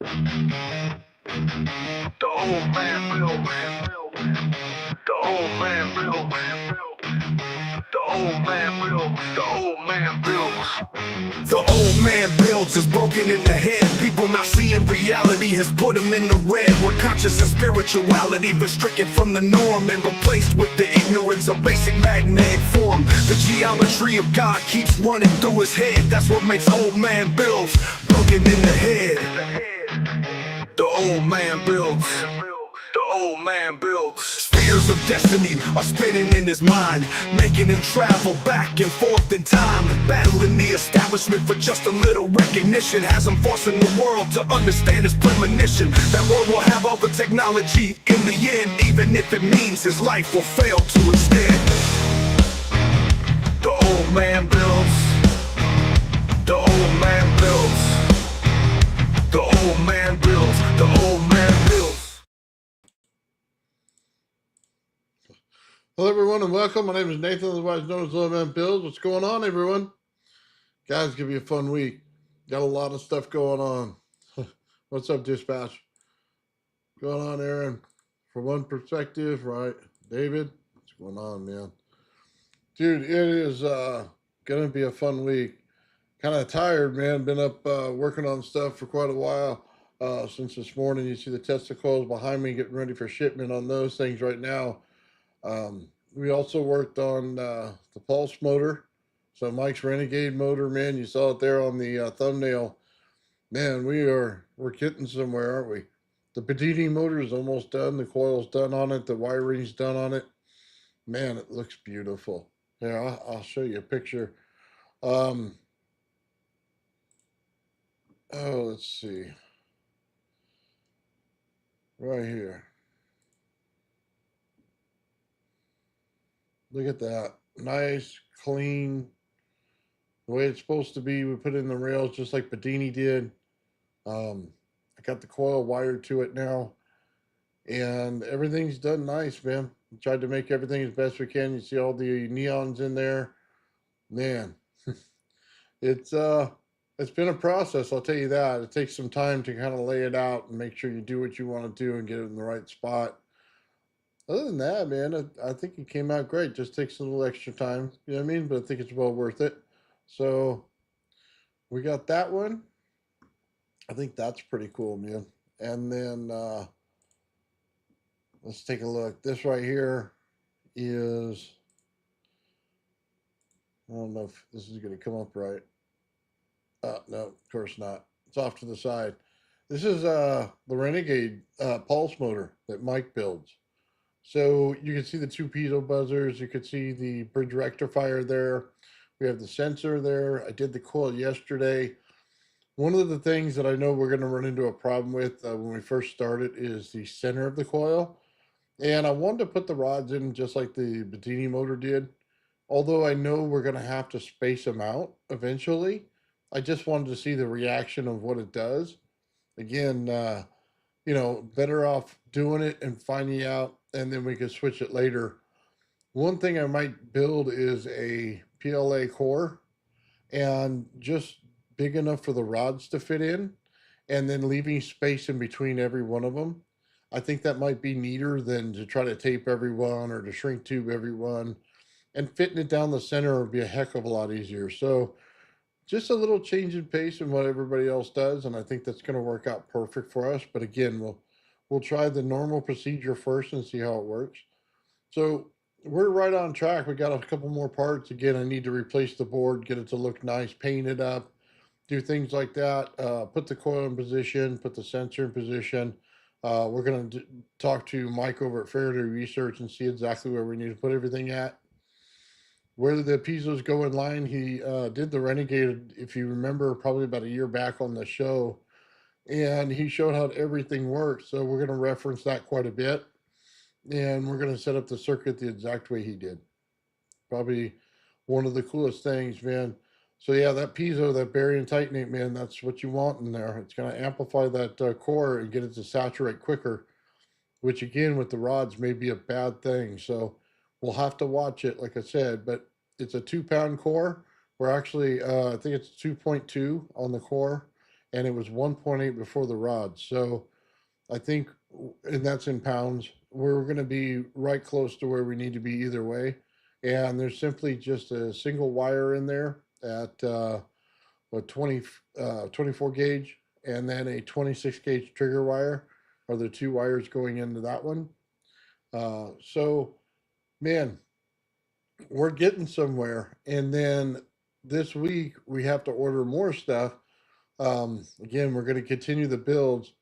The old man real. The old man real. The old man real. The old man builds. The old man builds is broken in the head. People not seeing reality has put them in the red. Where conscious and spirituality restricted from the norm and replaced with the ignorance of basic magnetic form. The geometry of God keeps running through his head. That's what makes old man builds broken in the head. The old man builds. The old man builds. Spheres of destiny are spinning in his mind, making him travel back and forth in time, battling the establishment for just a little recognition. Has him forcing the world to understand his premonition. That world will have all the technology in the end, even if it means his life will fail to instead. The old man builds. The old man builds. The old man builds. The old man builds. Hello everyone and welcome. My name is Nathan, otherwise known as Old Man Bills. What's going on, everyone? Guys, give you a fun week. Got a lot of stuff going on. What's up, Dispatch? Going on, Aaron? From one perspective, right? David, what's going on, man? Dude, it is gonna be a fun week. Kind of tired, man. Been up working on stuff for quite a while since this morning. You see the Tesla coils behind me, getting ready for shipment on those things right now. We also worked on the pulse motor. So Mike's Renegade motor, man, you saw it there on the thumbnail. Man, we're getting somewhere, aren't we? The Bedini motor is almost done. The coil's done on it. The wiring's done on it. Man, it looks beautiful. Here, I'll show you a picture. Oh, let's see. Right here. Look at that. Nice, clean, the way it's supposed to be. We put in the rails just like Bedini did. I got the coil wired to it now, and everything's done nice, man. We tried to make everything as best we can. You see all the neons in there, man. it's it's been a process, I'll tell you that. It takes some time to kind of lay it out and make sure you do what you want to do and get it in the right spot. Other than that, man, I think it came out great. Just takes a little extra time, you know what I mean? But I think it's well worth it. So we got that one. I think that's pretty cool, man. And then let's take a look. This right here is, I don't know if this is going to come up right. No, of course not. It's off to the side. This is the Renegade pulse motor that Mike builds. So you can see the two piezo buzzers. You can see the bridge rectifier there. We have the sensor there. I did the coil yesterday. One of the things that I know we're going to run into a problem with when we first start it is the center of the coil. And I wanted to put the rods in just like the Bedini motor did. Although I know we're going to have to space them out eventually, I just wanted to see the reaction of what it does. Again, better off doing it and finding out, and then we can switch it later. One thing I might build is a PLA core and just big enough for the rods to fit in, and then leaving space in between every one of them. I think that might be neater than to try to tape every one or to shrink tube every one. And fitting it down the center would be a heck of a lot easier. So just a little change in pace in what everybody else does, and I think that's going to work out perfect for us. But again, we'll try the normal procedure first and see how it works. So we're right on track. We got a couple more parts. Again, I need to replace the board, get it to look nice, paint it up, do things like that. Put the coil in position, put the sensor in position. We're going to talk to Mike over at Faraday Research and see exactly where we need to put everything at. Where the piezos go in line, he did the Renegade, if you remember, probably about a year back on the show, and he showed how everything works. So we're going to reference that quite a bit, and we're going to set up the circuit the exact way he did. Probably one of the coolest things, man. So yeah, that piezo, that barium titanate, man, that's what you want in there. It's going to amplify that core and get it to saturate quicker, which again with the rods may be a bad thing. So we'll have to watch it, like I said. But it's a 2 pound core. We're actually, I think it's 2.2 on the core, and it was 1.8 before the rod. So I think, and that's in pounds, we're going to be right close to where we need to be either way. And there's simply just a single wire in there at a 24 gauge, and then a 26 gauge trigger wire are the two wires going into that one. So, man, we're getting somewhere. And then this week, we have to order more stuff. Again, we're going to continue the builds.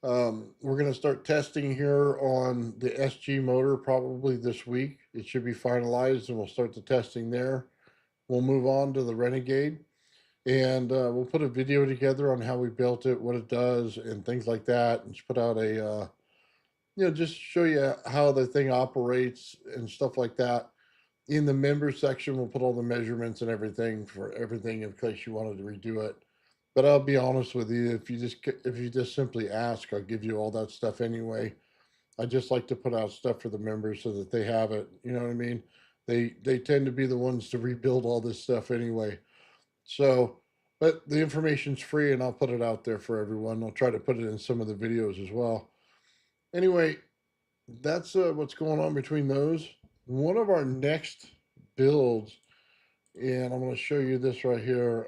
We're going to start testing here on the SG motor probably this week. It should be finalized, and we'll start the testing there. We'll move on to the Renegade, and we'll put a video together on how we built it, what it does, and things like that, and just put out a, just show you how the thing operates and stuff like that. In the members section, we'll put all the measurements and everything for everything in case you wanted to redo it. But I'll be honest with you, if you just simply ask, I'll give you all that stuff anyway. I just like to put out stuff for the members so that they have it. You know what I mean? They tend to be the ones to rebuild all this stuff anyway. So, but the information's free, and I'll put it out there for everyone. I'll try to put it in some of the videos as well. Anyway, that's what's going on between those. One of our next builds, and I'm going to show you this right here.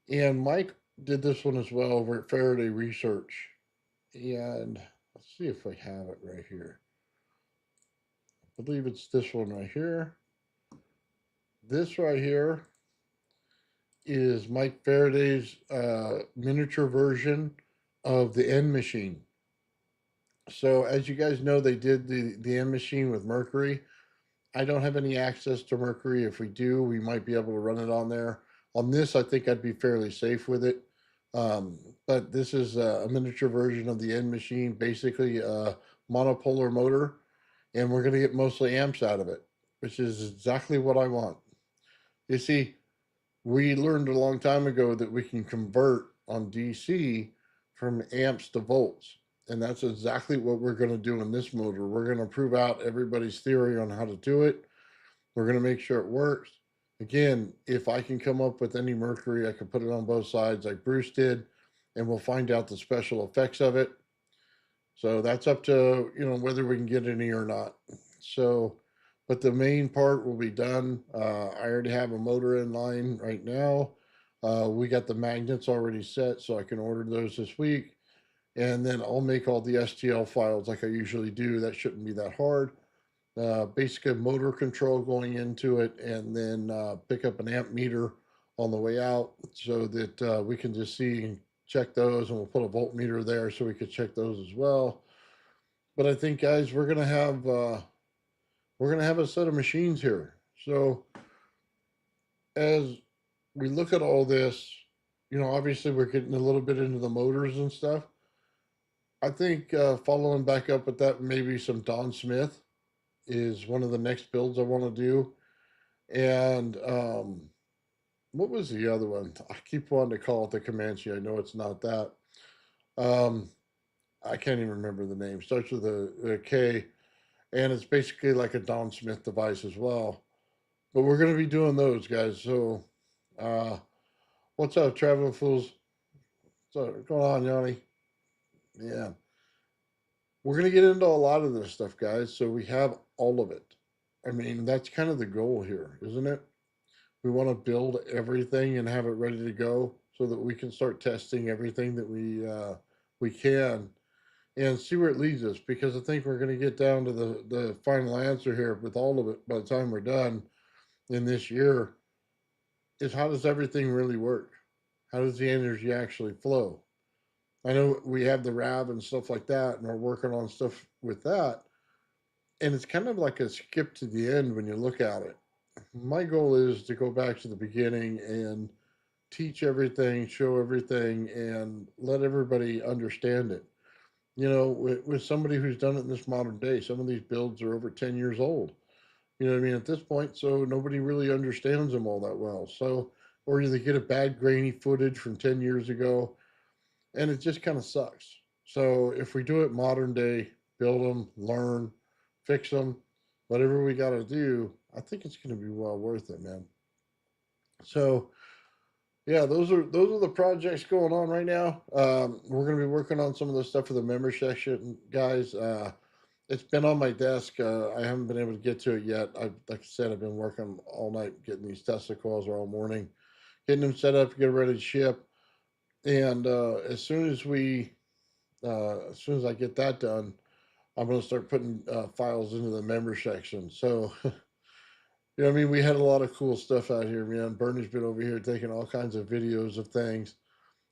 And Mike did this one as well over at Faraday Research. And let's see if I have it right here. I believe it's this one right here. This right here is Mike Faraday's miniature version of the End Machine. So as you guys know, they did the End Machine with Mercury. I don't have any access to Mercury. If we do, we might be able to run it on there. On this, I think I'd be fairly safe with it. But this is a miniature version of the End Machine, basically a monopolar motor, and we're going to get mostly amps out of it, which is exactly what I want. You see, we learned a long time ago that we can convert on DC from amps to volts. And that's exactly what we're going to do in this motor. We're going to prove out everybody's theory on how to do it. We're going to make sure it works. Again, if I can come up with any Mercury, I can put it on both sides like Bruce did, and we'll find out the special effects of it. So that's up to, whether we can get any or not. So, but the main part will be done. I already have a motor in line right now. We got the magnets already set, so I can order those this week. And then I'll make all the STL files like I usually do. That shouldn't be that hard. Basically motor control going into it, and then pick up an amp meter on the way out so that we can just see and check those, and we'll put a voltmeter there so we could check those as well. But I think, guys, we're gonna have a set of machines here. So as we look at all this, obviously we're getting a little bit into the motors and stuff. I think following back up with that, maybe some Don Smith is one of the next builds I want to do. And what was the other one? I keep wanting to call it the Comanche. I know it's not that. I can't even remember the name. Starts with a K, and it's basically like a Don Smith device as well. But we're going to be doing those, guys. So, what's up, Traveling Fools? What's going on, Yanni? Yeah. We're going to get into a lot of this stuff, guys. So we have all of it. I mean, that's kind of the goal here, isn't it? We want to build everything and have it ready to go so that we can start testing everything that we can and see where it leads us. Because I think we're going to get down to the final answer here with all of it by the time we're done in this year. Is how does everything really work? How does the energy actually flow? I know we have the RAV and stuff like that, and we're working on stuff with that. And it's kind of like a skip to the end when you look at it. My goal is to go back to the beginning and teach everything, show everything, and let everybody understand it. With somebody who's done it in this modern day, some of these builds are over 10 years old. You know what I mean? At this point, so nobody really understands them all that well. So, or you get a bad grainy footage from 10 years ago, and it just kind of sucks. So if we do it modern day, build them, learn, fix them, whatever we got to do, I think it's going to be well worth it, man. So Yeah, those are the projects going on right now. We're going to be working on some of the stuff for the member section, guys. It's been on my desk. I haven't been able to get to it yet. Like I said, I've been working all night getting these Tesla coils or all morning, getting them set up, get ready to ship. And as soon as I get that done, I'm going to start putting files into the member section. So, I mean, we had a lot of cool stuff out here, man. Bernie's been over here taking all kinds of videos of things.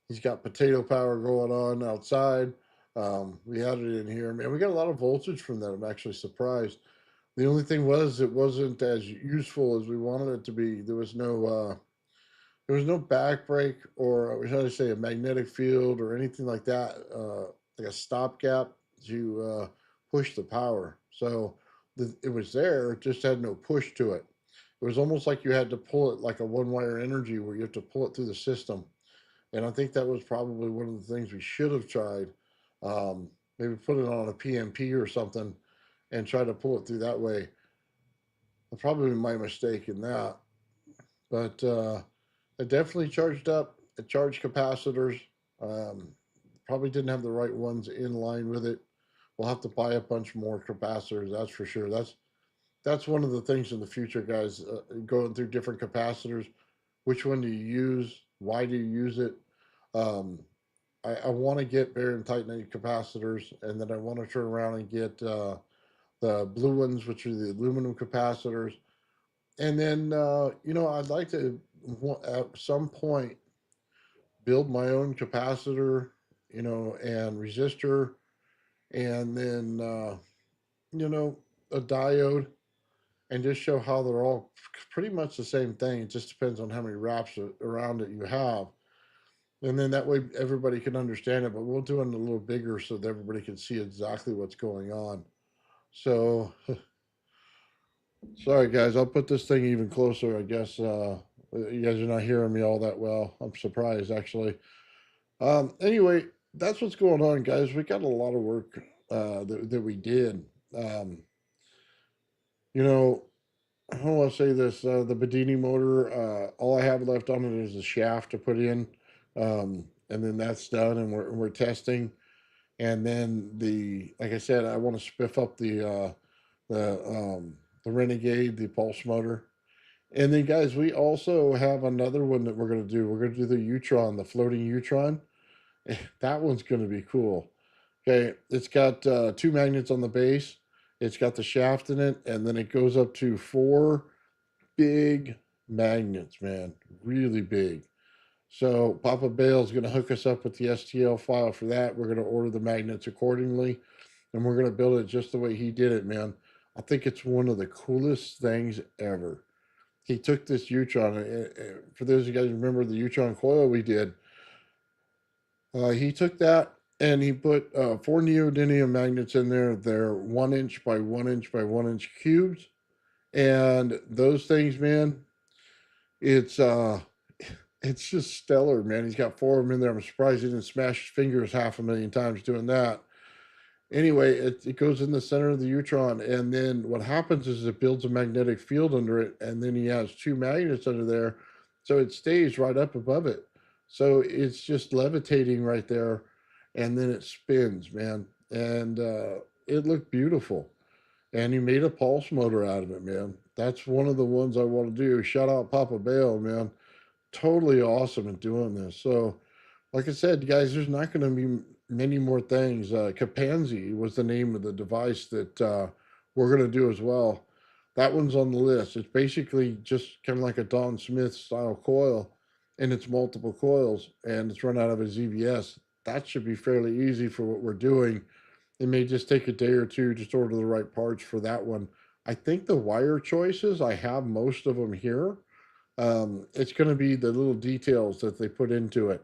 He's got potato power going on outside. We had it in here, man. We got a lot of voltage from that. I'm actually surprised. The only thing was it wasn't as useful as we wanted it to be. There was no back brake or how to say a magnetic field or anything like that, like a stopgap to push the power. So it was there, it just had no push to it. It was almost like you had to pull it like a one wire energy where you have to pull it through the system. And I think that was probably one of the things we should have tried. Maybe put it on a PMP or something and try to pull it through that way. Probably my mistake in that. But it definitely charged up. It charged capacitors. Um, Probably didn't have the right ones in line with it. We'll have to buy a bunch more capacitors. That's for sure. That's one of the things in the future, guys. Going through different capacitors. Which one do you use? Why do you use it? Um, I want to get barium titanate capacitors, and then I want to turn around and get the blue ones, which are the aluminum capacitors. And then, I'd like to, at some point, build my own capacitor, and resistor, and then, you know, a diode, and just show how they're all pretty much the same thing. It just depends on how many wraps around it you have. And then that way everybody can understand it, but we'll do it a little bigger so that everybody can see exactly what's going on. So, sorry guys, I'll put this thing even closer. I guess you guys are not hearing me all that well. I'm surprised actually. Anyway, that's what's going on, guys. We got a lot of work that we did. Um, you know, I don't want to say this. The Bedini motor, all I have left on it is a shaft to put in, and then that's done, and we're testing. And then like I said, I want to spiff up the Renegade, the pulse motor. And then, guys, we also have another one that we're going to do. We're going to do the Utron, the floating Utron. That one's going to be cool. Okay, it's got two magnets on the base. It's got the shaft in it, and then it goes up to four big magnets, man, really big. So Papa Bale's going to hook us up with the STL file for that. We're going to order the magnets accordingly, and we're going to build it just the way he did it, man. I think it's one of the coolest things ever. He took this Utron. For those of you guys who remember the Utron coil we did, he took that and he put four neodymium magnets in there. They're 1 inch by 1 inch by 1 inch cubes, and those things, man, it's uh, it's just stellar, man. He's got four of them in there. I'm surprised he didn't smash his fingers 500,000 times doing that. Anyway, it goes in the center of the Utron, and then what happens is it builds a magnetic field under it, and then he has two magnets under there, so it stays right up above it. So it's just levitating right there, and then it spins, man, and it looked beautiful. And he made a pulse motor out of it, man. That's one of the ones I want to do. Shout out Papa Bale, man. Totally awesome at doing this. So like I said, guys, there's not going to be many more things. Capanzi was the name of the device that we're going to do as well. That one's on the list. It's basically just kind of like a Don Smith style coil, and it's multiple coils, and it's run out of a ZVS. That should be fairly easy for what we're doing. It may just take a day or two just to order the right parts for that one. I think the wire choices, I have most of them here. It's going to be the little details that they put into it,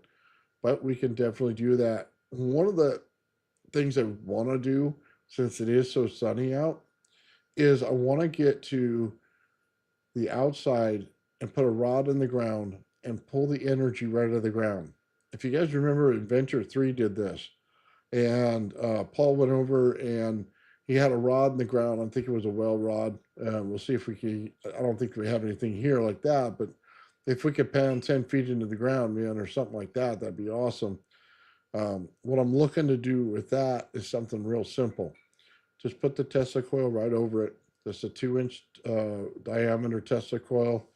but we can definitely do that. One of the things I want to do, since it is so sunny out, is I want to get to the outside and put a rod in the ground and pull the energy right out of the ground. If you guys remember, Adventure 3 did this, and Paul went over and he had a rod in the ground. I think it was a well rod. We'll see if we can. I don't think we have anything here like that, but if we could pound 10 feet into the ground, man, or something like that, that'd be awesome. What I'm looking to do with that is something real simple. Just put the Tesla coil right over it. Just a 2 inch diameter Tesla coil.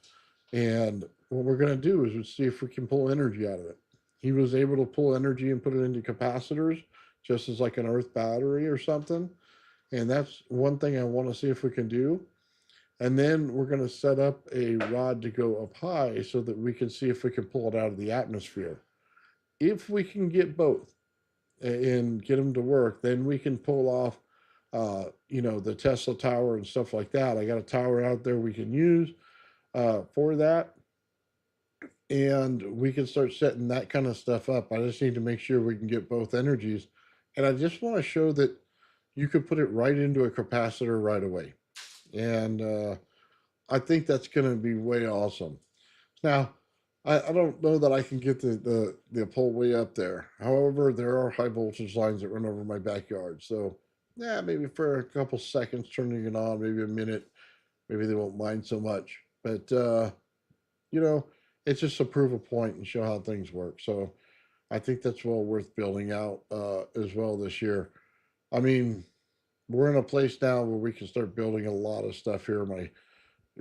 And what we're going to do is we'll see if we can pull energy out of it. He was able to pull energy and put it into capacitors, just as like an earth battery or something. And that's one thing I want to see if we can do. And then we're going to set up a rod to go up high so that we can see if we can pull it out of the atmosphere. If we can get both and get them to work, then we can pull off, the Tesla tower and stuff like that. I got a tower out there we can use for that, and we can start setting that kind of stuff up. I just need to make sure we can get both energies, and I just want to show that you could put it right into a capacitor right away, and I think that's going to be way awesome. Now, I don't know that I can get the pole way up there. However, there are high voltage lines that run over my backyard. So, yeah, maybe for a couple seconds turning it on, maybe a minute, maybe they won't mind so much. But, you know, it's just to prove a point and show how things work. So I think that's well worth building out as well this year. I mean, we're in a place now where we can start building a lot of stuff here. My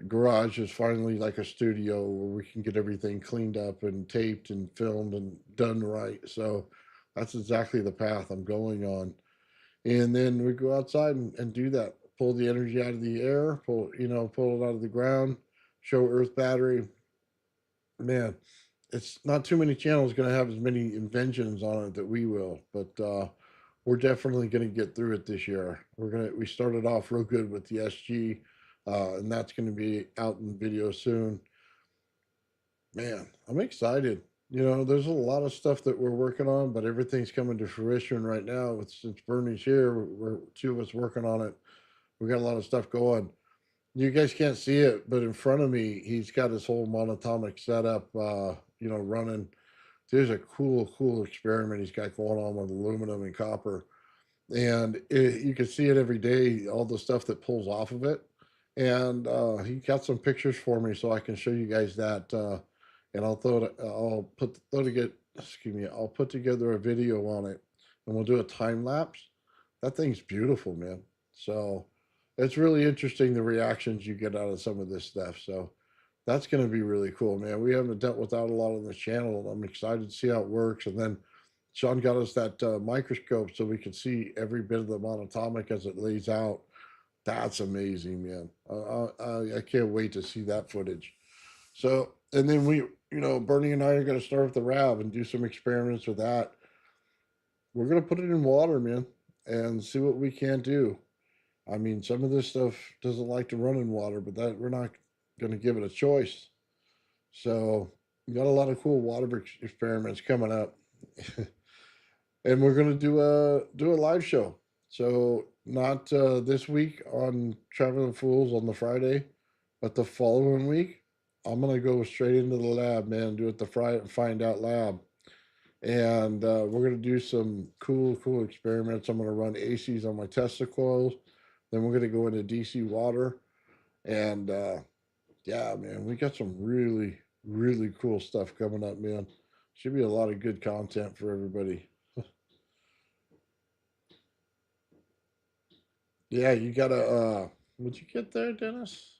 garage is finally like a studio where we can get everything cleaned up and taped and filmed and done right. So that's exactly the path I'm going on. And then we go outside and do that. Pull the energy out of the air, pull it out of the ground, show Earth battery. Man, it's not too many channels going to have as many inventions on it that we will, but we're definitely going to get through it this year. We started off real good with the SG, and that's going to be out in video soon. Man, I'm excited. There's a lot of stuff that we're working on, but everything's coming to fruition right now. Since Bernie's here, we're two of us working on it. We got a lot of stuff going. You guys can't see it, but in front of me, he's got his whole monatomic setup, running. There's a cool experiment he's got going on with aluminum and copper. And you can see it every day, all the stuff that pulls off of it. And he got some pictures for me so I can show you guys that. And I'll put together a video on it and we'll do a time lapse. That thing's beautiful, man. So it's really interesting the reactions you get out of some of this stuff. So that's going to be really cool, man. We haven't dealt with that a lot on this channel, and I'm excited to see how it works. And then Sean got us that microscope so we can see every bit of the monatomic as it lays out. That's amazing, man. I can't wait to see that footage. So, and then Bernie and I are going to start with the RAV and do some experiments with that. We're going to put it in water, man, and see what we can do. I mean, some of this stuff doesn't like to run in water, but that we're not going to give it a choice. So we got a lot of cool water experiments coming up, and we're going to do a live show. So not this week on Traveling Fools on the Friday, but the following week, I'm going to go straight into the lab, man. Do it the Find Out Lab, and we're going to do some cool experiments. I'm going to run ACs on my Tesla coils. Then we're going to go into DC water, and yeah, man, we got some really cool stuff coming up, man. Should be a lot of good content for everybody. Yeah, you gotta. Would you get there, Dennis?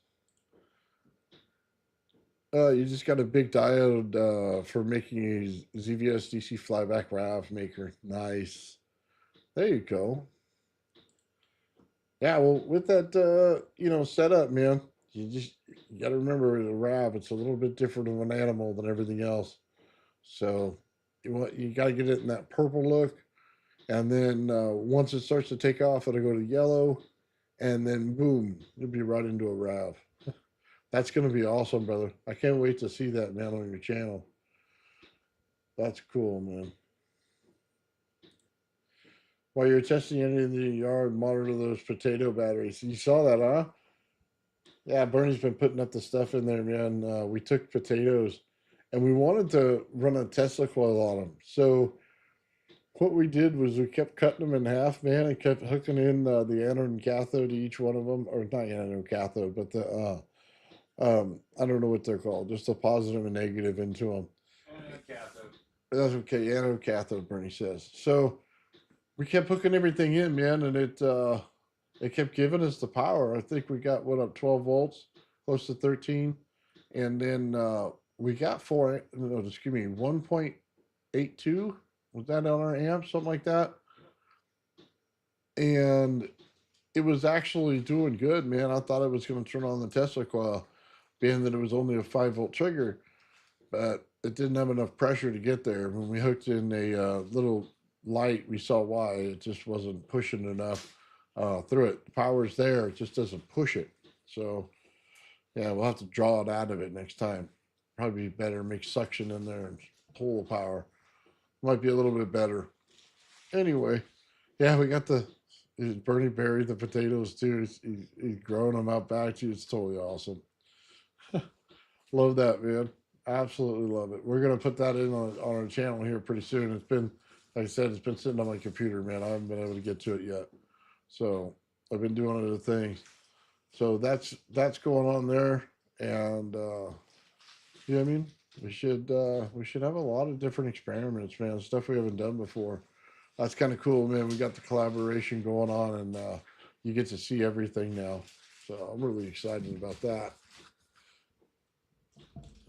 You just got a big diode for making a ZVS DC flyback RAV maker. Nice. There you go. Yeah, well, with that, setup, man, you got to remember the RAV. It's a little bit different of an animal than everything else. So you got to get it in that purple look, and then once it starts to take off, it'll go to yellow, and then boom, you'll be right into a RAV. That's gonna be awesome, brother. I can't wait to see that, man, on your channel. That's cool, man. While you're testing it in the yard, monitor those potato batteries. You saw that, huh? Yeah, Bernie's been putting up the stuff in there, man. We took potatoes and we wanted to run a Tesla coil on them. So what we did was we kept cutting them in half, man, and kept hooking in the anode and cathode to each one of them, or not anode and cathode, but I don't know what they're called, just a positive and negative into them. That's okay. Anode cathode, Bernie says. So we kept hooking everything in, man, and it kept giving us the power. I think we got what up 12 volts, close to 13, and then we got four. No, excuse me, 1.82. Was that on our amp, something like that? And it was actually doing good, man. I thought it was going to turn on the Tesla coil, being that it was only a 5 volt trigger, but it didn't have enough pressure to get there. When we hooked in a little light, we saw why it just wasn't pushing enough through it. The power's there, it just doesn't push it. So yeah, we'll have to draw it out of it next time. Probably be better make suction in there and pull the power. Might be a little bit better. Anyway, yeah, we got the Bernie buried the potatoes too. He's growing them out back to you. It's totally awesome. Love that, man. Absolutely love it. We're gonna put that in on our channel here pretty soon. It's been, like I said, it's been sitting on my computer, man. I haven't been able to get to it yet. So I've been doing other things. So that's going on there, and you know what I mean. We should have a lot of different experiments, man. Stuff we haven't done before. That's kind of cool, man. We got the collaboration going on, and you get to see everything now. So I'm really excited about that.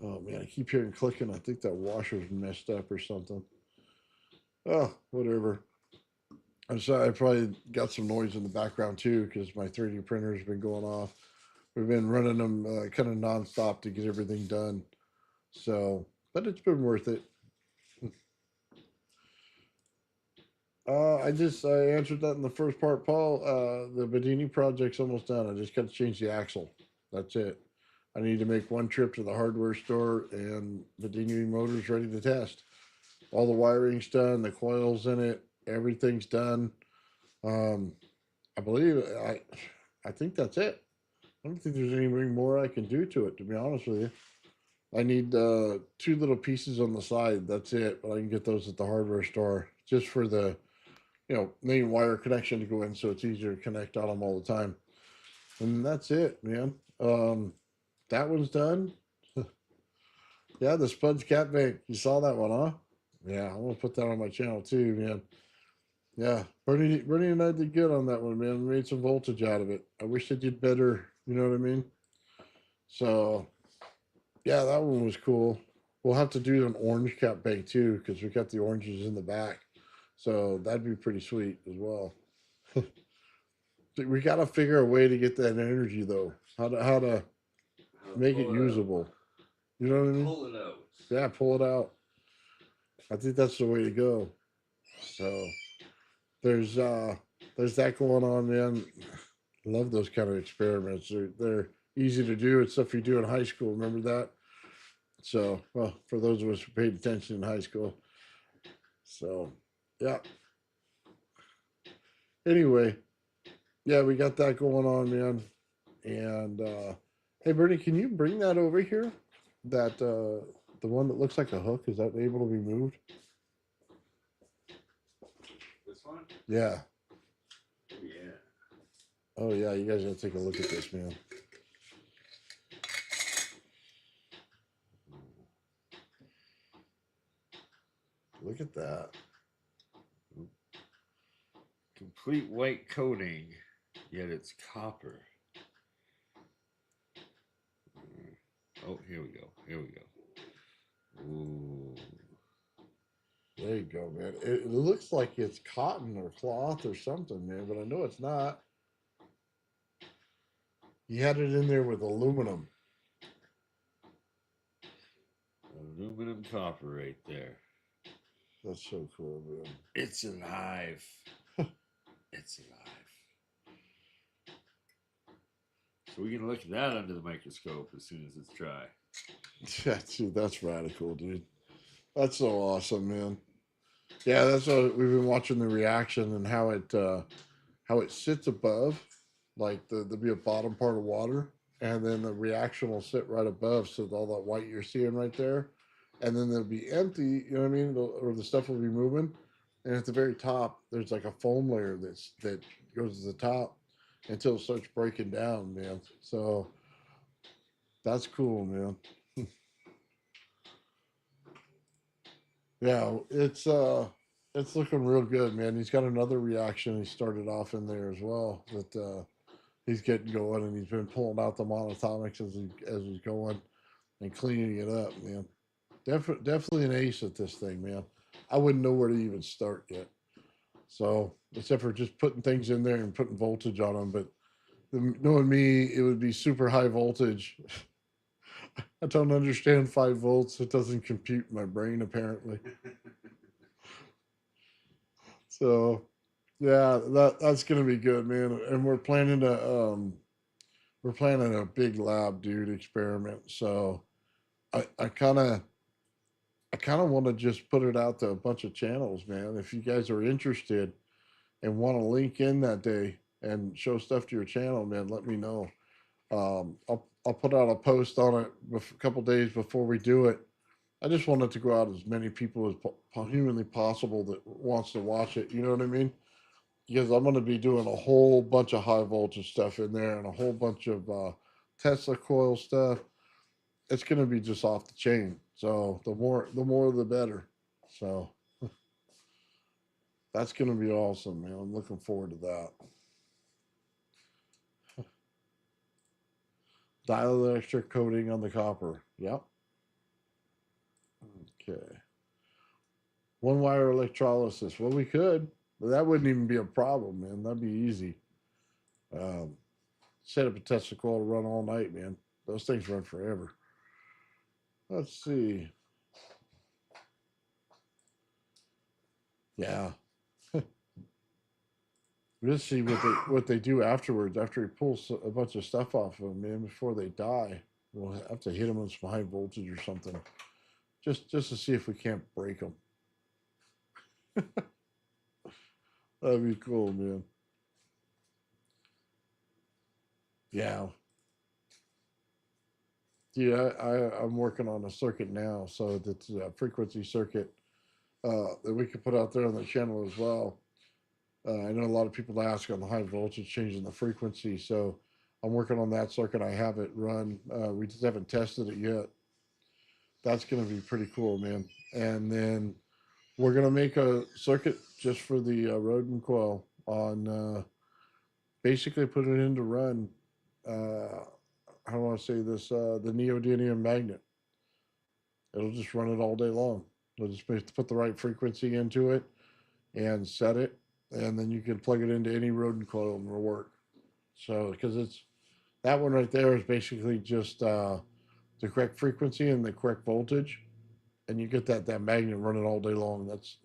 Oh man, I keep hearing clicking. I think that washer's messed up or something. Oh, whatever. I'm sorry. I probably got some noise in the background too because my 3D printer's been going off. We've been running them kind of nonstop to get everything done. So, but it's been worth it. I answered that in the first part, Paul. The Bedini project's almost done. I just got to change the axle. That's it. I need to make one trip to the hardware store, and Bedini motor's ready to test. All the wiring's done, the coils in it, everything's done. Um, I believe I think that's it. I don't think there's anything more I can do to it. To be honest with you, I need two little pieces on the side. That's it. But I can get those at the hardware store just for the main wire connection to go in, so it's easier to connect on them all the time. And that's it, man. That one's done. Yeah, the Spuds Cat Bank. You saw that one, huh? Yeah, I'm gonna put that on my channel too, man. Yeah, Bernie and I did good on that one, man. We made some voltage out of it. I wish they did better. You know what I mean? So yeah, that one was cool. We'll have to do an orange cap bank too, because we got the oranges in the back. So that'd be pretty sweet as well. We got to figure a way to get that energy though. How to make it usable. You know what I mean? Pull it out. Yeah, pull it out. I think that's the way to go. So there's uh there's that going on, man. Love those kind of experiments. They're easy to do. It's stuff you do in high school. Remember that? So, well, for those of us who paid attention in high school. So, yeah. Anyway, yeah, we got that going on, man. And hey, Bernie, can you bring that over here? That the one that looks like a hook, is that able to be moved? This one? Yeah. Yeah. Oh yeah, you guys gotta take a look at this, man. Look at that. Complete white coating, yet it's copper. Oh, here we go. Here we go. Ooh. There you go, man. It looks like it's cotton or cloth or something, man, but I know it's not. You had it in there with aluminum. Aluminum copper right there. That's so cool, man. It's alive. It's alive. So we can look at that under the microscope as soon as it's dry. That's radical, dude. That's so awesome, man. Yeah, that's what we've been watching the reaction and how it sits above, like there'll be a bottom part of water, and then the reaction will sit right above, so all that white you're seeing right there, and then they'll be empty. You know what I mean? Or the stuff will be moving, and at the very top, there's like a foam layer that goes to the top until it starts breaking down, man. So That's cool, man. Yeah, it's looking real good, man. He's got another reaction he started off in there as well that he's getting going, and he's been pulling out the monatomics as he's going and cleaning it up, man. Definitely an ace at this thing, man. I wouldn't know where to even start yet. So except for just putting things in there and putting voltage on them, but knowing me, it would be super high voltage. I don't understand 5 volts. It doesn't compute in my brain apparently. So yeah, that's gonna be good, man. And we're planning a big lab, dude, experiment. So I I kind of I kind of want to just put it out to a bunch of channels, man. If you guys are interested and want to link in that day and show stuff to your channel, man, let me know. I'll put out a post on it a couple days before we do it. I just want it to go out as many people as humanly possible that wants to watch it. You know what I mean? Because I'm going to be doing a whole bunch of high voltage stuff in there and a whole bunch of Tesla coil stuff. It's going to be just off the chain. So the more, the better. So that's going to be awesome, man. I'm looking forward to that. Dielectric coating on the copper. Yep. Okay. One wire electrolysis. Well, we could, but that wouldn't even be a problem, man. That'd be easy. Um, Set up a Tesla coil to run all night, man. Those things run forever. Let's see. Yeah. We'll see what they do afterwards. After he pulls a bunch of stuff off of them, man, before they die, we'll have to hit them with some high voltage or something, just to see if we can't break them. That'd be cool, man. Yeah. Yeah, I'm working on a circuit now, so that's a frequency circuit that we could put out there on the channel as well. I know a lot of people ask on the high voltage changing the frequency, so I'm working on that circuit. I have it run. We just haven't tested it yet. That's going to be pretty cool, man. And then we're going to make a circuit just for the Rodin coil on basically put it into run. How do I say this? The neodymium magnet. It'll just run it all day long. We'll just put the right frequency into it and set it, and then you can plug it into any Rodin coil and it'll work. So, because it's that one right there is basically just the correct frequency and the correct voltage, and you get that magnet running all day long. That's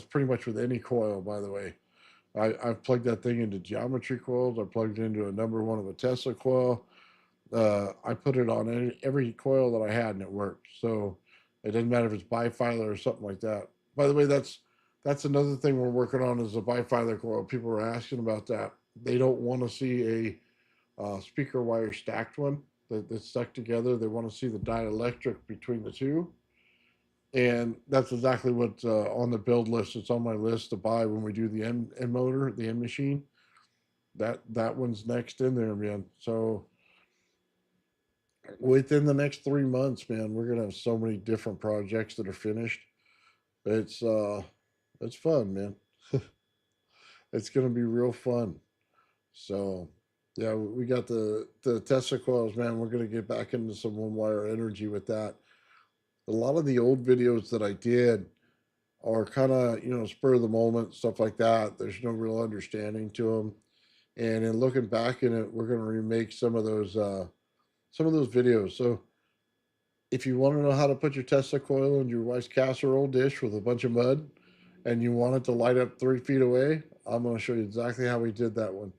pretty much with any coil, by the way. I've plugged that thing into geometry coils. I plugged it into a number one of a Tesla coil. I put it on every coil that I had, and it worked. So it doesn't matter if it's bifilar or something like that. By the way, that's another thing we're working on is a bifilar coil. People are asking about that. They don't want to see a speaker wire stacked one that's stuck together. They want to see the dielectric between the two. And that's exactly what's on the build list. It's on my list to buy when we do the M motor, the M machine. That one's next in there, man. So within the next 3 months, man, we're gonna have so many different projects that are finished. It's it's fun, man. It's gonna be real fun. So yeah, we got the Tesla coils, man. We're gonna get back into some one wire energy with that. A lot of the old videos that I did are kind of spur of the moment stuff like that. There's no real understanding to them. And in looking back in it, we're gonna remake some of those videos. So if you want to know how to put your Tesla coil in your wife's casserole dish with a bunch of mud and you want it to light up 3 feet away, I'm going to show you exactly how we did that one.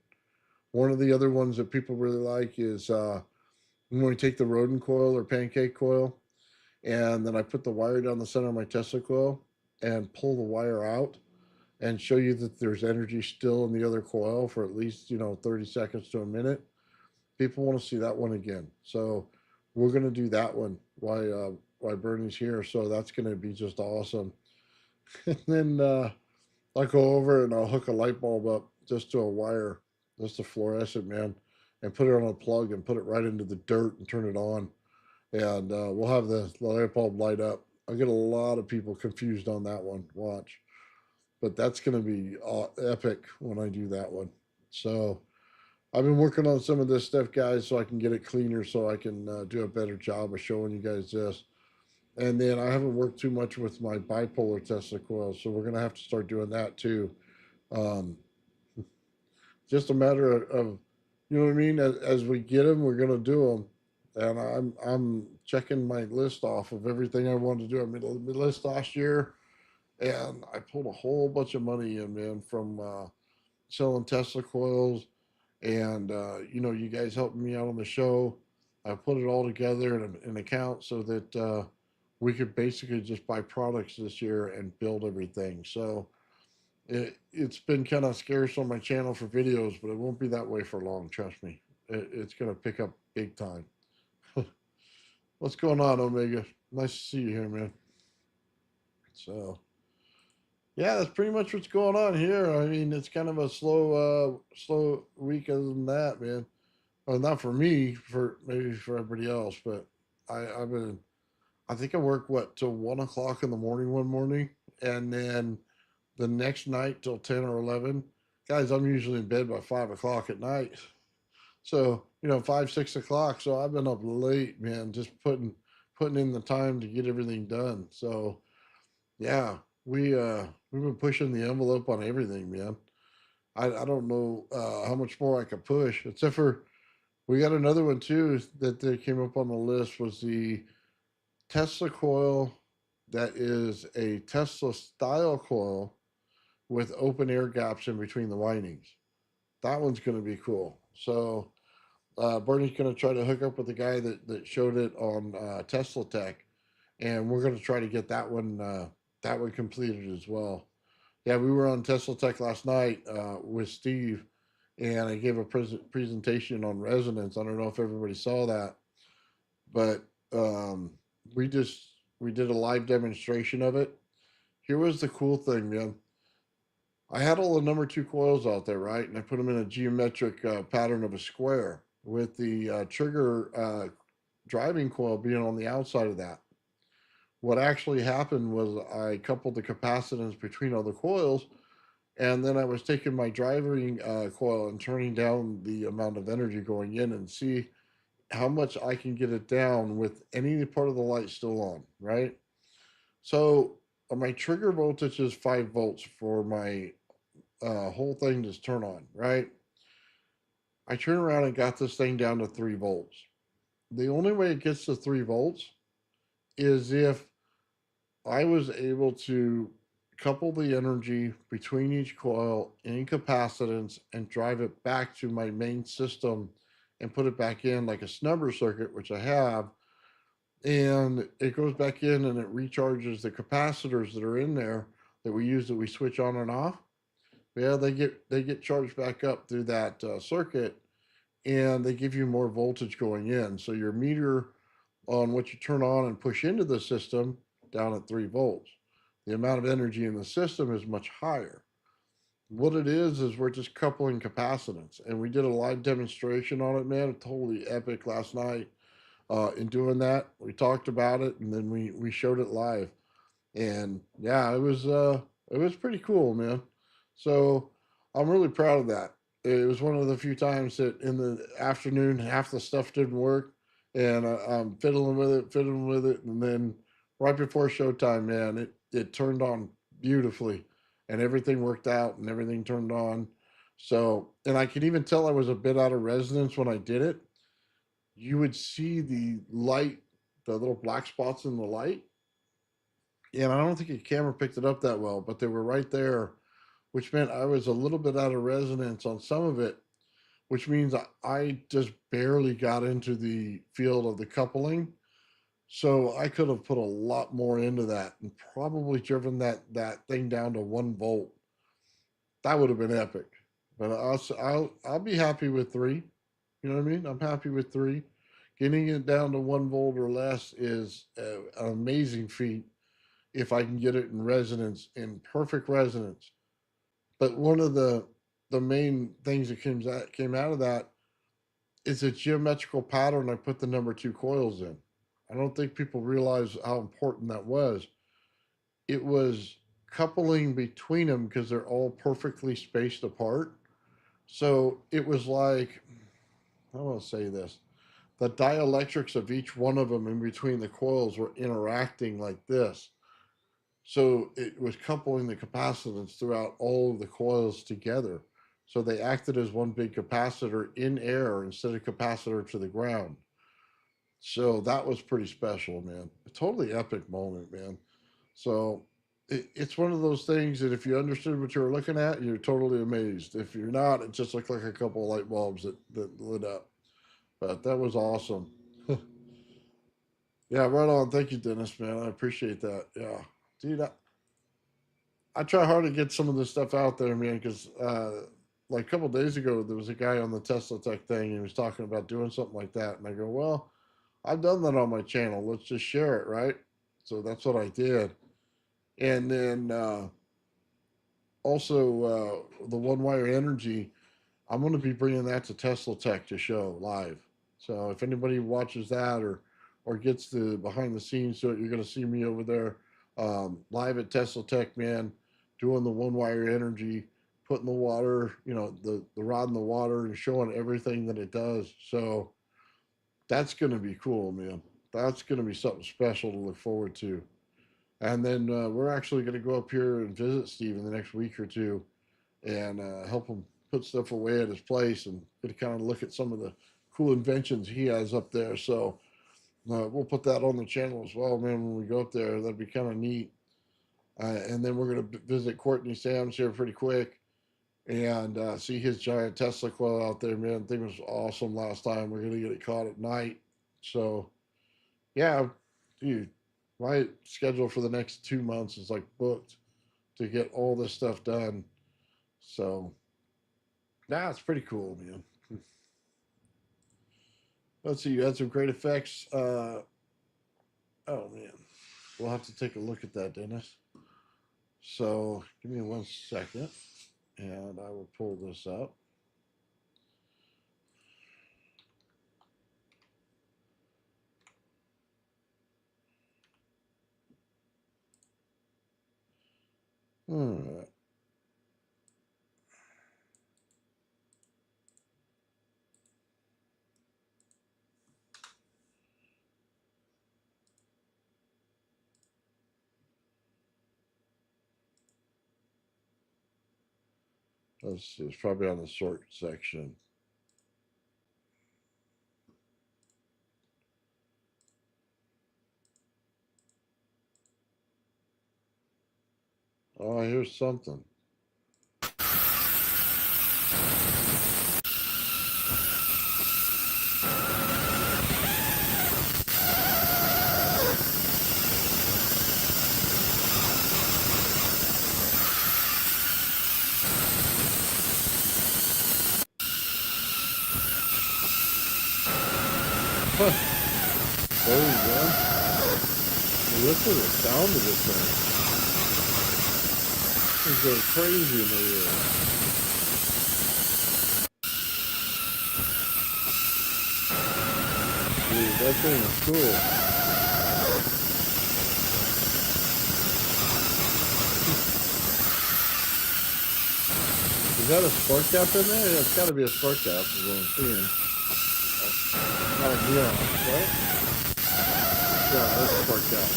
One of the other ones that people really like is when we take the Rodin coil or pancake coil, and then I put the wire down the center of my Tesla coil and pull the wire out and show you that there's energy still in the other coil for at least 30 seconds to a minute. People want to see that one again, so we're going to do that one while Bernie's here. So that's going to be just awesome. And then I'll go over and I'll hook a light bulb up just to a wire, just a fluorescent, man, and put it on a plug and put it right into the dirt and turn it on, and we'll have the light bulb light up. I'll get a lot of people confused on that one. Watch, but that's going to be epic when I do that one. So I've been working on some of this stuff, guys, so I can get it cleaner, so I can do a better job of showing you guys this. And then I haven't worked too much with my bipolar Tesla coil, so we're gonna have to start doing that too. Um, just a matter of, you know what I mean. As we get them, we're gonna do them. And I'm checking my list off of everything I wanted to do. I made a list last year, and I pulled a whole bunch of money in, man, from selling Tesla coils, and you guys helped me out on the show. I put it all together in an account so that we could basically just buy products this year and build everything. So it's been kind of scarce on my channel for videos, but it won't be that way for long. Trust me, it's going to pick up big time. What's going on, Omega? Nice to see you here, man. So yeah, that's pretty much what's going on here. I mean, it's kind of a slow week other than that, man. Well, not for me, for maybe for everybody else, but I've been. I think I work till 1 o'clock in the morning one morning, and then the next night till 10 or 11. Guys, I'm usually in bed by 5 o'clock at night. So 5, 6 o'clock. So I've been up late, man, just putting in the time to get everything done. So yeah, we've been pushing the envelope on everything, man. I don't know how much more I could push, except for we got another one too that they came up on the list, was the Tesla coil that is a Tesla style coil with open air gaps in between the windings. That one's going to be cool. So Bernie's going to try to hook up with the guy that showed it on Tesla Tech, and we're going to try to get that one completed as well. Yeah, we were on Tesla Tech last night with Steve, and I gave a presentation on resonance. I don't know if everybody saw that, but we did a live demonstration of it. Here was the cool thing, man. I had all the number 2 coils out there, right? And I put them in a geometric pattern of a square with the trigger driving coil being on the outside of that. What actually happened was I coupled the capacitance between all the coils, and then I was taking my driving coil and turning down the amount of energy going in and see how much I can get it down with any part of the light still on, right? So my trigger voltage is 5 volts for my whole thing to turn on, right? I turn around and got this thing down to 3 volts. The only way it gets to 3 volts is if I was able to couple the energy between each coil in capacitance and drive it back to my main system and put it back in like a snubber circuit, which I have, and it goes back in and it recharges the capacitors that are in there that we switch on and off. Yeah, they get charged back up through that circuit, and they give you more voltage going in. So your meter on what you turn on and push into the system down at 3 volts. The amount of energy in the system is much higher. What it is we're just coupling capacitance, and we did a live demonstration on it, man. Totally epic last night. In doing that, we talked about it, and then we showed it live, and yeah, it was pretty cool, man. So I'm really proud of that. It was one of the few times that in the afternoon half the stuff didn't work, and I'm fiddling with it, and then right before showtime, man, it turned on beautifully, and everything worked out, and everything turned on. So, and I could even tell I was a bit out of resonance when I did it. You would see the light, the little black spots in the light, and I don't think the camera picked it up that well, but they were right there, which meant I was a little bit out of resonance on some of it, which means I just barely got into the field of the coupling. So I could have put a lot more into that and probably driven that thing down to 1 volt. That would have been epic. But I'll be happy with 3. You know what I mean? I'm happy with 3. Getting it down to 1 volt or less is an amazing feat if I can get it in resonance, in perfect resonance. But one of the main things that came out of that it's a geometrical pattern. I put the number 2 coils in. I don't think people realize how important that was. It was coupling between them because they're all perfectly spaced apart. So it was like, I want to say this, the dielectrics of each one of them in between the coils were interacting like this. So it was coupling the capacitance throughout all of the coils together. So they acted as one big capacitor in air instead of capacitor to the ground. So that was pretty special, man. A totally epic moment, man. So it's one of those things that if you understood what you were looking at, you're totally amazed. If you're not, it just looked like a couple of light bulbs that lit up. But that was awesome. Yeah, right on. Thank you, Dennis, man. I appreciate that. Yeah. Dude, I try hard to get some of this stuff out there, man, because like a couple of days ago, there was a guy on the Tesla Tech thing, and he was talking about doing something like that. And I go, well, I've done that on my channel. Let's just share it, right? So that's what I did. And then also the one wire energy, I'm going to be bringing that to Tesla Tech to show live. So if anybody watches that or gets the behind the scenes to it, you're going to see me over there live at Tesla Tech, man, doing the one wire energy, putting the water, the rod in the water and showing everything that it does. So that's going to be cool, man. That's going to be something special to look forward to. And then we're actually going to go up here and visit Steve in the next week or two and help him put stuff away at his place and get to kind of look at some of the cool inventions he has up there. So we'll put that on the channel as well, man, when we go up there. That'd be kind of neat. And then we're going to visit Courtney Sam's here pretty quick and see his giant Tesla coil out there, man. Thing was awesome last time. We're going to get it caught at night. So, yeah, dude, my schedule for the next 2 months is like booked to get all this stuff done. So, yeah, it's pretty cool, man. Let's see, you had some great effects. Oh, man. We'll have to take a look at that, Dennis. So, give me 1 second, and I will pull this up. All right. Let's see, it's probably on the sort section. Oh, here's something. There you go. Listen to the sound of this thing. It's going crazy in the ear. Dude, that thing is cool. Is that a spark gap in there? Yeah, it's got to be a spark gap is what I'm seeing. Not a neon, right? Yeah, that's a spark gap.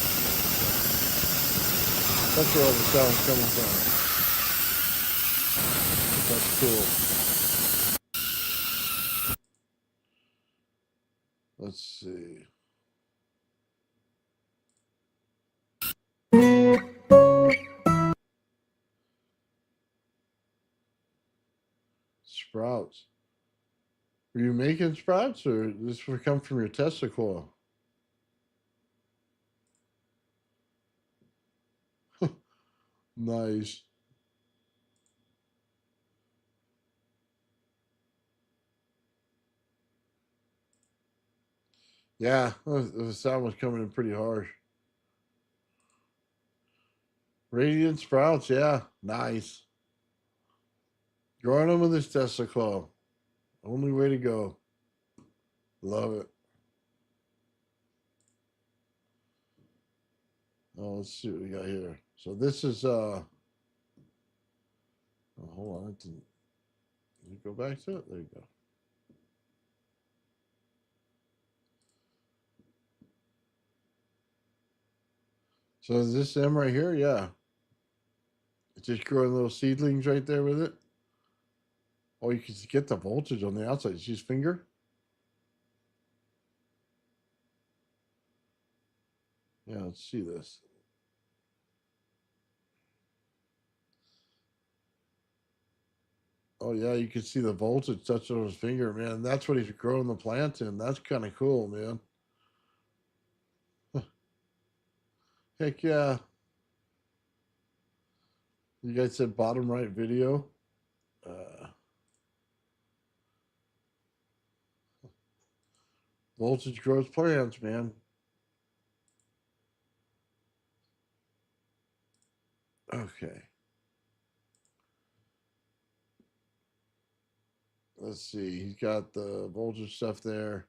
That's where all the sound's coming from. That's cool. Let's see. Sprouts. Are you making sprouts or this would come from your Tesla coil? Nice. Yeah, the sound was coming in pretty harsh. Radiant sprouts, yeah, nice. Growing them with this Tesla coil. Only way to go. Love it. Oh, let's see what we got here. So this is oh, hold on, did you go back to it? There you go. So is this them right here? Yeah. It's just growing little seedlings right there with it. Oh, you can get the voltage on the outside. It's just finger. Yeah, let's see this. Oh yeah, you can see the voltage touching on his finger, man. That's what he's growing the plants in. That's kind of cool, man. Heck yeah. You guys said bottom right video. Uh, voltage grows plants, man. Okay. Let's see. He's got the voltage stuff there.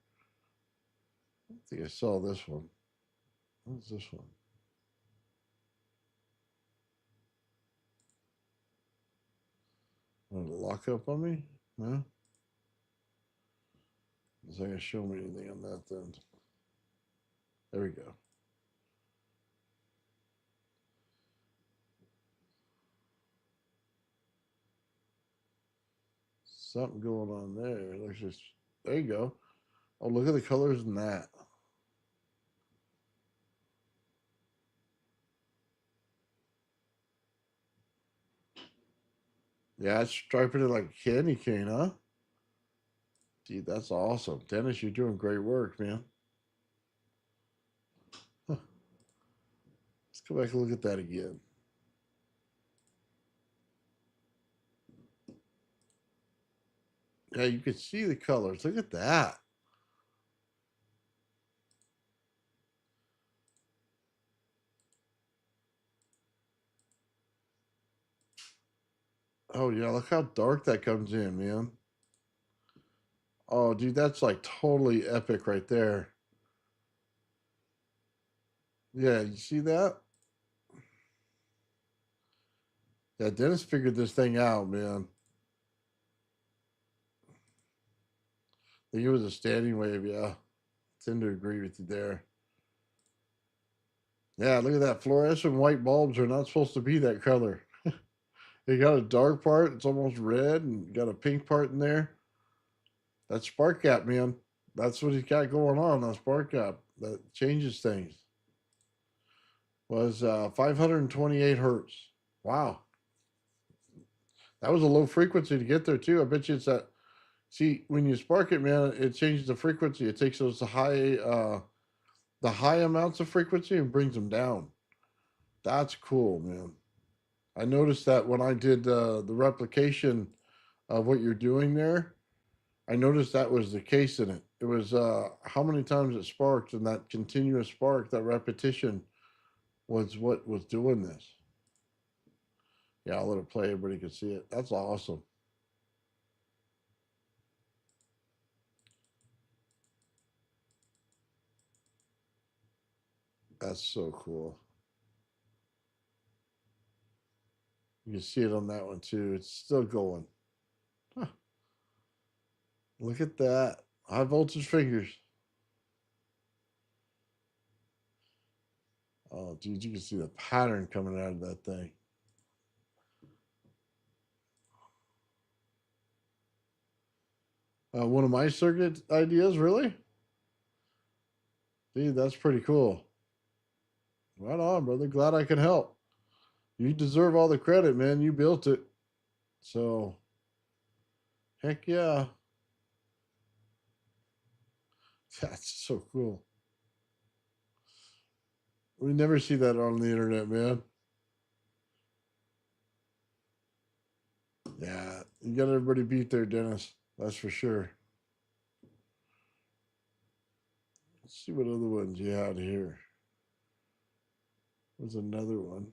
I think I saw this one. What's this one? Want to lock up on me? No? Is that going to show me anything on that then? There we go. Something going on there. There's just, there you go. Oh, look at the colors in that. Yeah, it's striping it like a candy cane, huh? Dude, that's awesome. Dennis, you're doing great work, man. Huh. Let's go back and look at that again. Yeah, you can see the colors. Look at that. Oh, yeah, look how dark that comes in, man. Oh, dude, that's like totally epic right there. Yeah, you see that? Yeah, Dennis figured this thing out, man. I think it was a standing wave, yeah. I tend to agree with you there. Yeah, look at that. Fluorescent white bulbs are not supposed to be that color. They got a dark part, it's almost red, and got a pink part in there. That's spark gap, man. That's what he's got going on. That spark gap that changes things. Was 528 hertz. Wow, that was a low frequency to get there too. I bet you it's that. See, when you spark it, man, it changes the frequency. It takes those the high amounts of frequency and brings them down. That's cool, man. I noticed that when I did the replication of what you're doing there. I noticed that was the case in it. It was how many times it sparked, and that continuous spark, that repetition, was what was doing this. Yeah, I'll let it play. Everybody can see it. That's awesome. That's so cool. You can see it on that one too. It's still going. Huh. Look at that. High voltage fingers. Oh, dude, you can see the pattern coming out of that thing. One of my circuit ideas, really? Dude, that's pretty cool. Right on, brother. Glad I can help. You deserve all the credit, man. You built it. So, heck yeah. That's so cool. We never see that on the internet, man. Yeah, you got everybody beat there, Dennis. That's for sure. Let's see what other ones you had here. There's another one.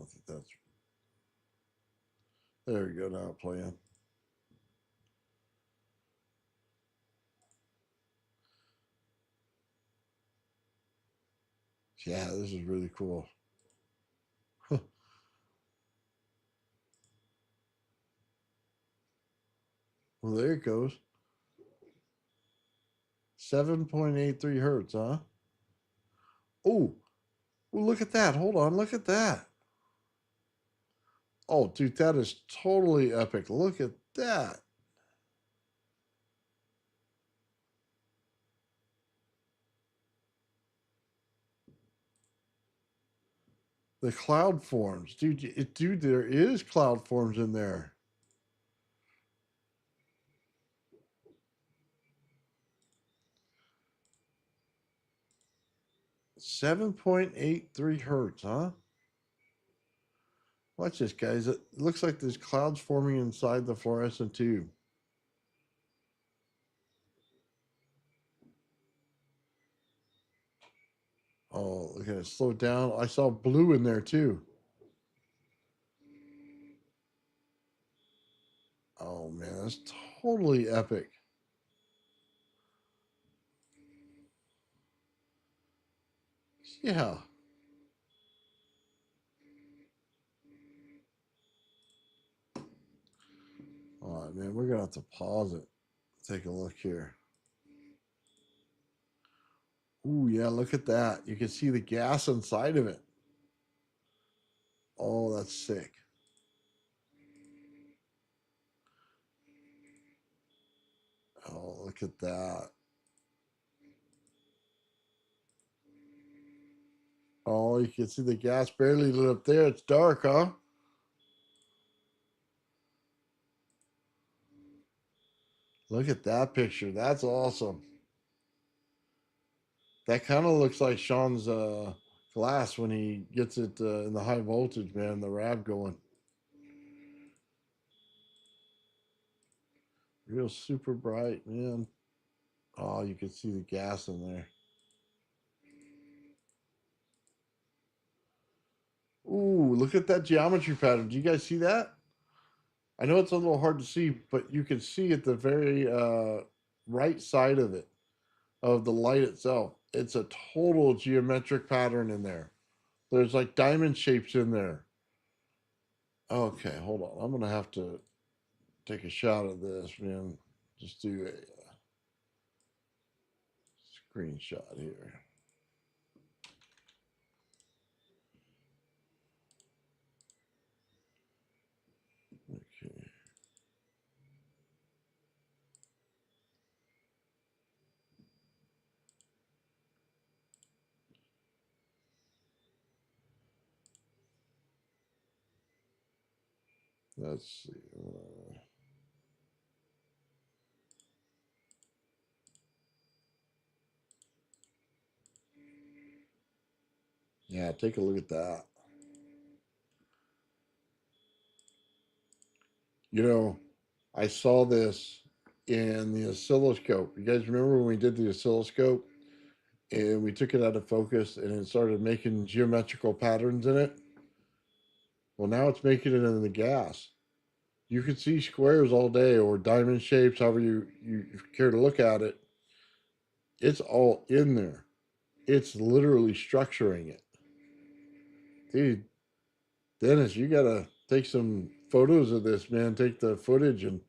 don't think that's. There we go. Now playing. Yeah, this is really cool. Well, there it goes. 7.83 hertz, huh? Oh, well, look at that. Hold on. Look at that. Oh, dude, that is totally epic. Look at that. The cloud forms. Dude, there is cloud forms in there. .83 hertz, huh? Watch this, guys. It looks like there's clouds forming inside the fluorescent tube. Oh, look at it. Slow down. I saw blue in there too. Oh man, that's totally epic. Yeah. All right, man. We're gonna have to pause it. Take a look here. Ooh, yeah. Look at that. You can see the gas inside of it. Oh, that's sick. Oh, look at that. Oh, you can see the gas barely lit up there. It's dark, huh? Look at that picture. That's awesome. That kind of looks like Sean's glass when he gets it in the high voltage, man. The rab going. Real super bright, man. Oh, you can see the gas in there. Ooh, look at that geometry pattern. Do you guys see that? I know it's a little hard to see, but you can see at the very right side of it, of the light itself. It's a total geometric pattern in there. There's like diamond shapes in there. Okay, hold on. I'm gonna have to take a shot of this, man. Just do a screenshot here. Okay. Let's see. Yeah, take a look at that. You know, I saw this in the oscilloscope. You guys remember when we did the oscilloscope and we took it out of focus and it started making geometrical patterns in it? Well, now it's making it in the gas. You can see squares all day or diamond shapes, however you care to look at it. It's all in there. It's literally structuring it. Dude, Dennis, you got to take some photos of this, man. Take the footage and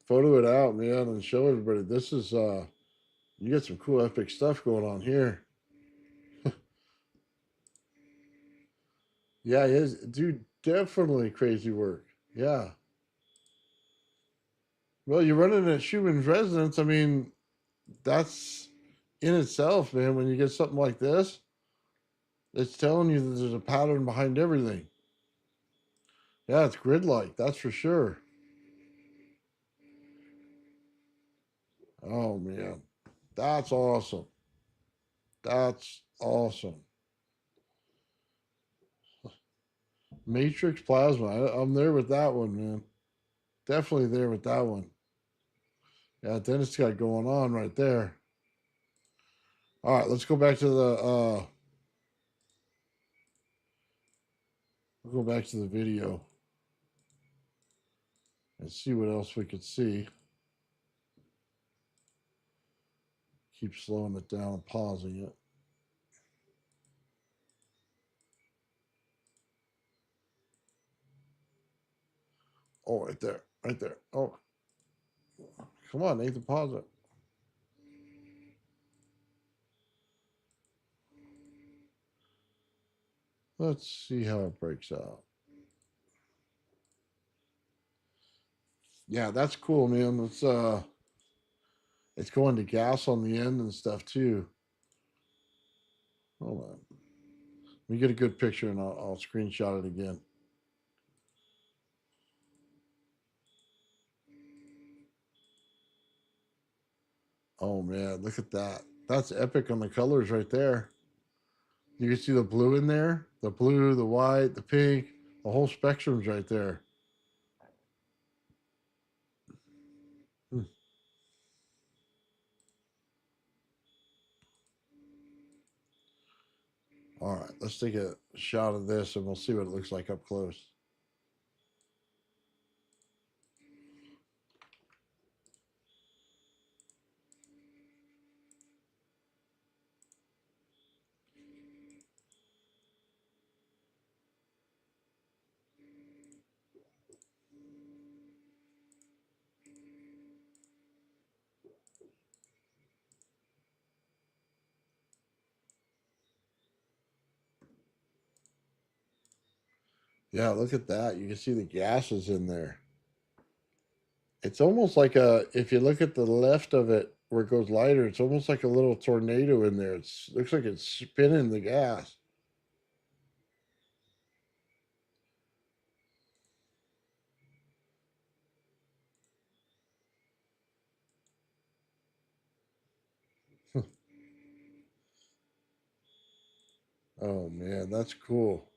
photo it out, man, and show everybody. This is you got some cool epic stuff going on here. Yeah, it is, dude, definitely crazy work. Yeah. Well, you're running at Schumann's resonance. I mean, that's in itself, man. When you get something like this, it's telling you that there's a pattern behind everything. Yeah, it's grid-like, that's for sure. Oh man, that's awesome. That's awesome. Matrix plasma. I'm there with that one, man. Definitely there with that one. Yeah, then it's got going on right there. All right, let's go back to the We'll go back to the video and see what else we could see. Keep slowing it down and pausing it. Oh, right there. Right there. Oh. Come on, Nathan, pause it. Let's see how it breaks out. Yeah, that's cool, man. It's going to gas on the end and stuff too. Hold on. Let me get a good picture and I'll screenshot it again. Oh man, look at that. That's epic on the colors right there. You can see the blue in there, the blue, the white, the pink, the whole spectrum's right there. Hmm. All right, let's take a shot of this and we'll see what it looks like up close. Yeah, look at that. You can see the gases in there. It's almost like if you look at the left of it where it goes lighter, it's almost like a little tornado in there. It looks like it's spinning the gas. Oh man, that's cool.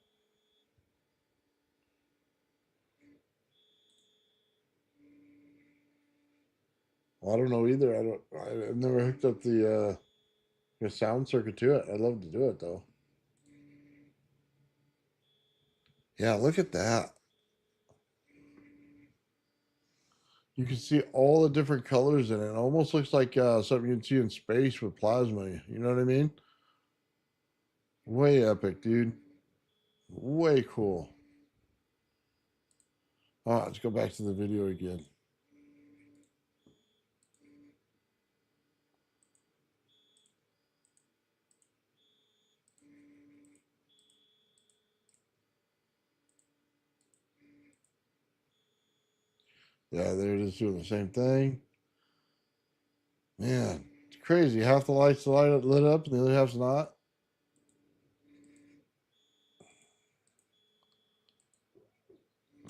Well, I don't know either. I've never hooked up the sound circuit to it. I'd love to do it though. Yeah, look at that. You can see all the different colors in it. It almost looks like something you'd see in space with plasma. You know what I mean? Way epic, dude. Way cool. All right, let's go back to the video again. Yeah, there it is doing the same thing. Man, it's crazy. Half the lights lit up and the other half's not.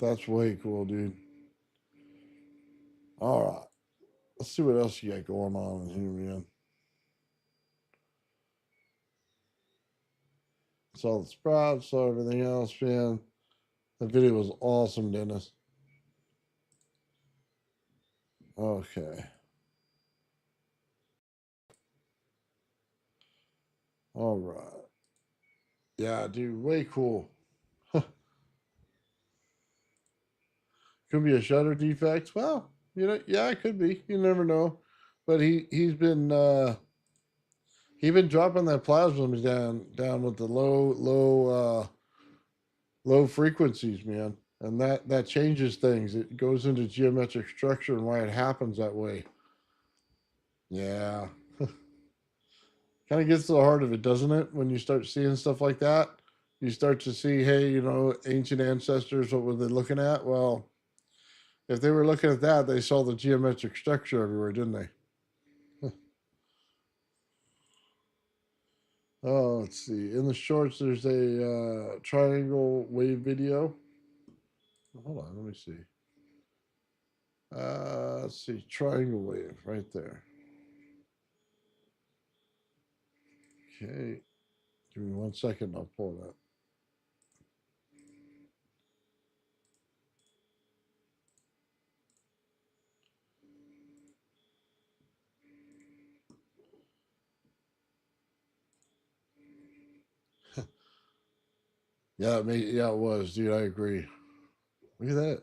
That's way cool, dude. All right. Let's see what else you got going on in here, man. Saw the sprouts, saw everything else, man. The video was awesome, Dennis. Okay. All right. Yeah, dude, way cool. Could be a shutter defect. Well, yeah, it could be. You never know. But he's been dropping that plasma down with the low frequencies, man. And that changes things. It goes into geometric structure and why it happens that way. Yeah. Kind of gets to the heart of it, doesn't it? When you start seeing stuff like that, you start to see, hey, ancient ancestors, what were they looking at? Well, if they were looking at that, they saw the geometric structure everywhere, didn't they? Oh, let's see. In the shorts, there's a triangle wave video. Hold on, let me see. Let's see, triangle wave right there. Okay, give me 1 second. I'll pull it up. Yeah, yeah, it was, dude. I agree. Look at that.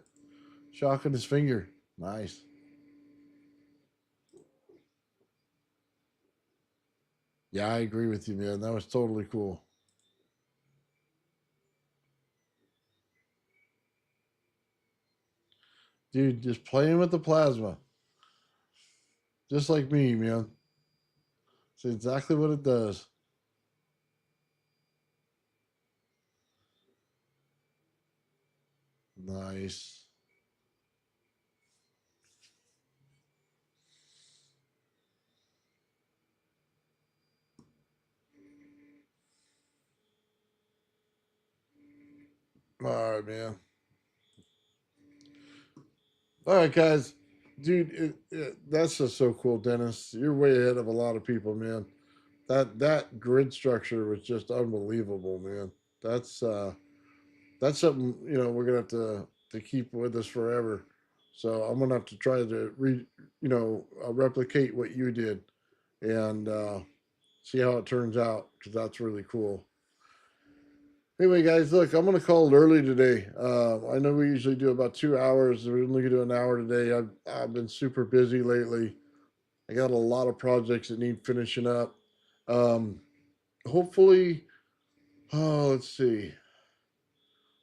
Shocking his finger. Nice. Yeah, I agree with you, man. That was totally cool. Dude, just playing with the plasma. Just like me, man. It's exactly what it does. Nice. All right, man. All right, guys. Dude, that's just so cool, Dennis. You're way ahead of a lot of people, man. That grid structure was just unbelievable, man. That's uh that's something, we're gonna have to keep with us forever. So I'm gonna have to try to replicate what you did, and see how it turns out, because that's really cool. Anyway, guys, look, I'm gonna call it early today. I know we usually do about 2 hours. We're only gonna do an hour today. I've been super busy lately. I got a lot of projects that need finishing up. Um, Hopefully, let's see.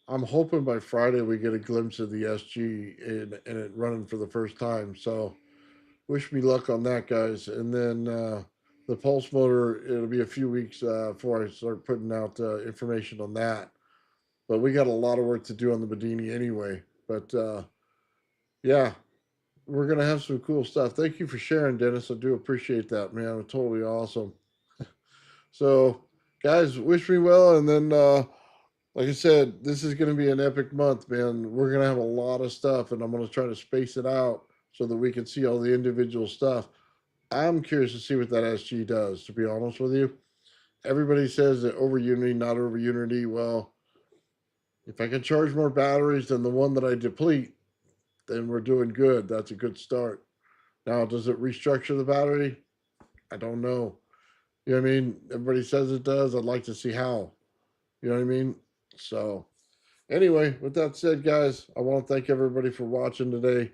I'm hoping by Friday we get a glimpse of the SG and it running for the first time. So wish me luck on that, guys. And then the pulse motor, it'll be a few weeks before I start putting out information on that. But we got a lot of work to do on the Bedini anyway. But yeah, we're gonna have some cool stuff. Thank you for sharing, Dennis. I do appreciate that, man. It's totally awesome. So, guys, wish me well, and then like I said, this is going to be an epic month, man. We're going to have a lot of stuff, and I'm going to try to space it out so that we can see all the individual stuff. I'm curious to see what that SG does, to be honest with you. Everybody says that over Unity, not over Unity. Well, if I can charge more batteries than the one that I deplete, then we're doing good. That's a good start. Now, does it restructure the battery? I don't know. You know what I mean? Everybody says it does. I'd like to see how. You know what I mean? So, anyway, with that said, guys, I want to thank everybody for watching today.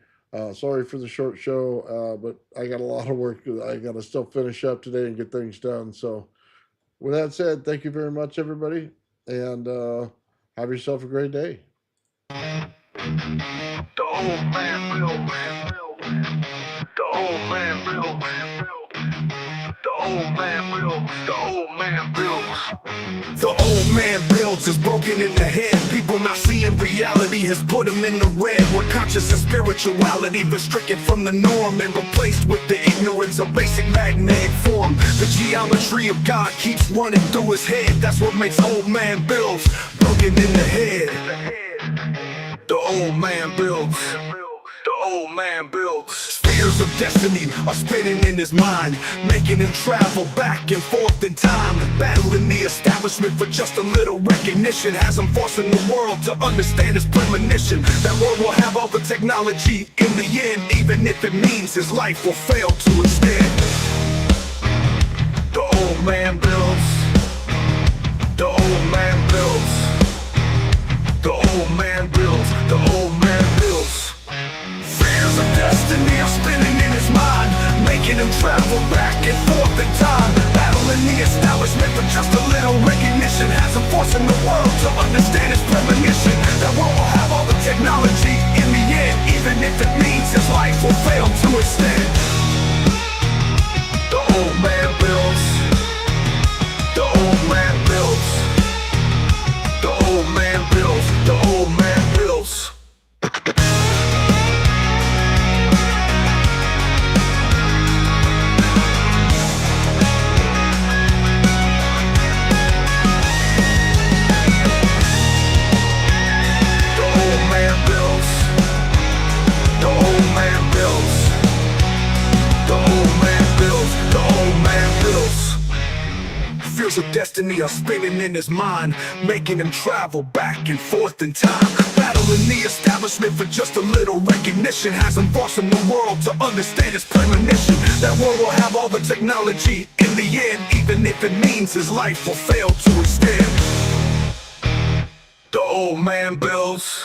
Sorry for the short show, but I got a lot of work. I got to still finish up today and get things done. So, with that said, thank you very much, everybody, and have yourself a great day. The old man will. The old man will. The old man will. The old man builds. The old man builds is broken in the head. People not seeing reality has put them in the red. Where conscious and spirituality been stricken from the norm and replaced with the ignorance of basic magnetic form. The geometry of God keeps running through his head. That's what makes old man builds broken in the head. The old man builds. The old man builds. Spheres of destiny are spinning in his mind, making him travel back and forth in time, battling the establishment for just a little recognition. Has him forcing the world to understand his premonition. That world will have all the technology in the end, even if it means his life will fail to extend. The old man builds. The old man builds. The old man builds. The old man builds. Fears of destiny are spinning in his mind, making him travel back and forth in time, battling the establishment for just a little recognition. Has him forcing the world to understand his premonition. That world will have all the technology in the end, even if it means his life will fail to extend. The old man builds. The old man builds. The old man builds. The old man builds. Fears of destiny are spinning in his mind, making him travel back and forth in time, battling the establishment for just a little recognition. Has him forcing the world to understand his premonition. That world will have all the technology in the end, even if it means his life will fail to extend. The old man builds.